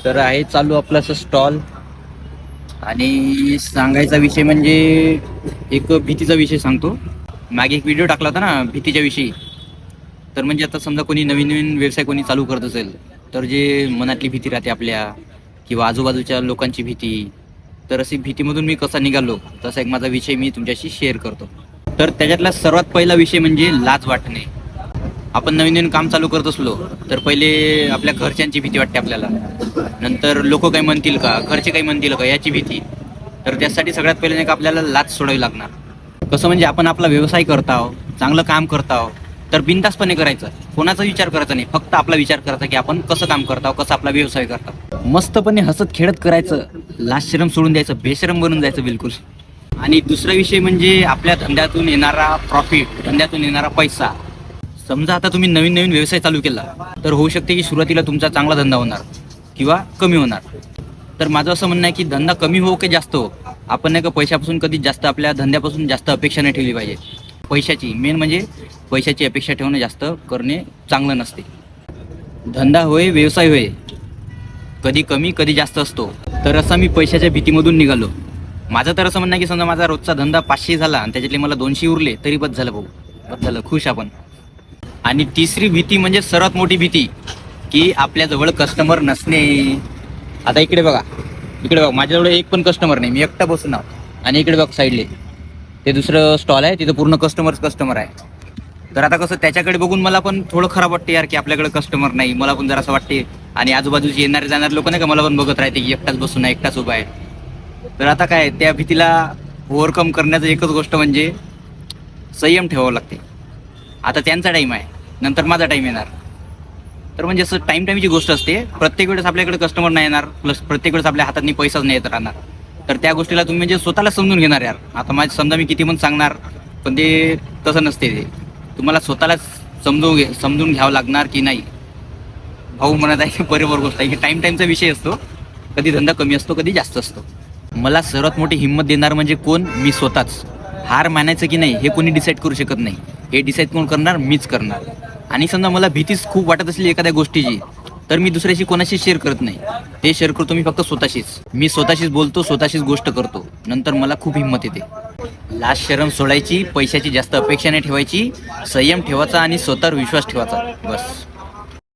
तर आहे चालू आपला स्टॉल. आणि सांगायचा विषय म्हणजे एक भीतीचा विषय सांगतो. मागे एक व्हिडिओ टाकला होता ना भीतीच्या विषयी. तर म्हणजे आता समजा कोणी नवीन नवीन व्यवसाय कोणी चालू करत असेल तर जे मनातली भीती राहते आपल्या किंवा आजूबाजूच्या लोकांची भीती, तर अशी भीतीमधून मी कसा निघालो तसा एक माझा विषय मी तुमच्याशी शेअर करतो. तर त्याच्यातला सर्वात पहिला विषय म्हणजे लाज वाटणे. आपण नवीन नवीन काम चालू करत असलो तर पहिले आपल्या घरच्यांची भीती वाटते आपल्याला, नंतर लोक काही म्हणतील का, घरचे काही म्हणतील का याची भीती. तर त्यासाठी सगळ्यात पहिले नाही का आपल्याला लाज सोडावी लागणार. कसं म्हणजे आपण आपला व्यवसाय करत आहोत, चांगलं काम करत आहोत, तर बिनधास्तपणे करायचं, कोणाचा विचार करायचा नाही, फक्त आपला विचार करायचा की आपण कसं काम करत आहोत, कसं आपला व्यवसाय करतो. मस्तपणे हसत खेळत करायचं, लाज शरम सोडून द्यायचं, बेशरम बनून जायचं बिलकुल. आणि दुसरा विषय म्हणजे आपल्या धंद्यातून येणारा प्रॉफिट, धंद्यातून येणारा पैसा. समजा आता तुम्ही नवीन नवीन व्यवसाय चालू केला तर होऊ शकते की सुरुवातीला तुमचा चांगला धंदा होणार किंवा कमी होणार. तर माझं असं म्हणणं आहे की धंदा कमी हो की जास्त हो, आपण नाही का पैशापासून कधी जास्त, आपल्या धंद्यापासून जास्त अपेक्षा नाही ठेवली पाहिजे. पैशाची मेन म्हणजे पैशाची अपेक्षा ठेवणं जास्त करणे चांगलं नसते. धंदा होय व्यवसाय होय, कधी कमी कधी जास्त असतो. तर असा मी पैशाच्या भीतीमधून निघालो. माझं तर असं म्हणणं आहे की समजा माझा रोजचा धंदा 500 झाला आणि त्याच्यातले मला 200 उरले तरी बस झालं भाऊ, बस झालं, खुश आपण. आणि तिसरी भीती म्हणजे सर्वात मोठी भीती की आपल्याजवळ कस्टमर नसणे. आता इकडे बघा, इकडे बघा, माझ्याजवळ एक पण कस्टमर नाही, मी एकटा बसून आहो. आणि इकडे बघ साईडले ते दुसरं स्टॉल आहे, तिथं पूर्ण कस्टमर आहे. तर आता कसं त्याच्याकडे बघून मला पण थोडं खराब वाटते यार की आपल्याकडे कस्टमर नाही, मला पण जरा असं वाटते. आणि आजूबाजूचे येणारे जाणारे लोक नाही का मला पण बघत राहते की एकटाच बसून आहे, एकटाच उभा आहे. तर आता काय, त्या भीतीला ओव्हरकम करण्याचं एकच गोष्ट म्हणजे संयम ठेवावं लागते. आता त्यांचा टाईम आहे, नंतर माझा टाईम येणार. तर म्हणजे असं टाईमची गोष्ट असते. प्रत्येक वेळेस आपल्याकडे कस्टमर नाही येणार, प्लस प्रत्येक वेळेस आपल्या हातात पैसाच नाही येत राहणार. तर त्या गोष्टीला तुम्ही म्हणजे स्वतःला समजून घेणार यार. आता माझं समजा मी किती पण सांगणार पण ते तसं नसते. ते तुम्हाला स्वतःलाच समजून घ्यावं लागणार की नाही. भाऊ म्हणत आहे बरोबर गोष्ट आहे की टाईमचा विषय असतो, कधी धंदा कमी असतो कधी जास्त असतो. मला सर्वात मोठी हिंमत देणार म्हणजे कोण, मी स्वतःच. हार मानायचं की नाही हे कोणी डिसाईड करू शकत नाही, हे डिसाईड कोण करणार, मीच करणार. आणि समजा मला भीतीच खूप वाटत असली एखाद्या गोष्टीची तर मी दुसऱ्याशी कोणाशी शेअर करत नाही, ते शेअर करतो मी फक्त स्वतःशीच. मी स्वतःशीच बोलतो, स्वतःशीच गोष्ट करतो, नंतर मला खूप हिंमत येते. लाज शरम सोडायची, पैशाची जास्त अपेक्षा नाही ठेवायची, संयम ठेवायचा आणि स्वतःवर विश्वास ठेवायचा, बस.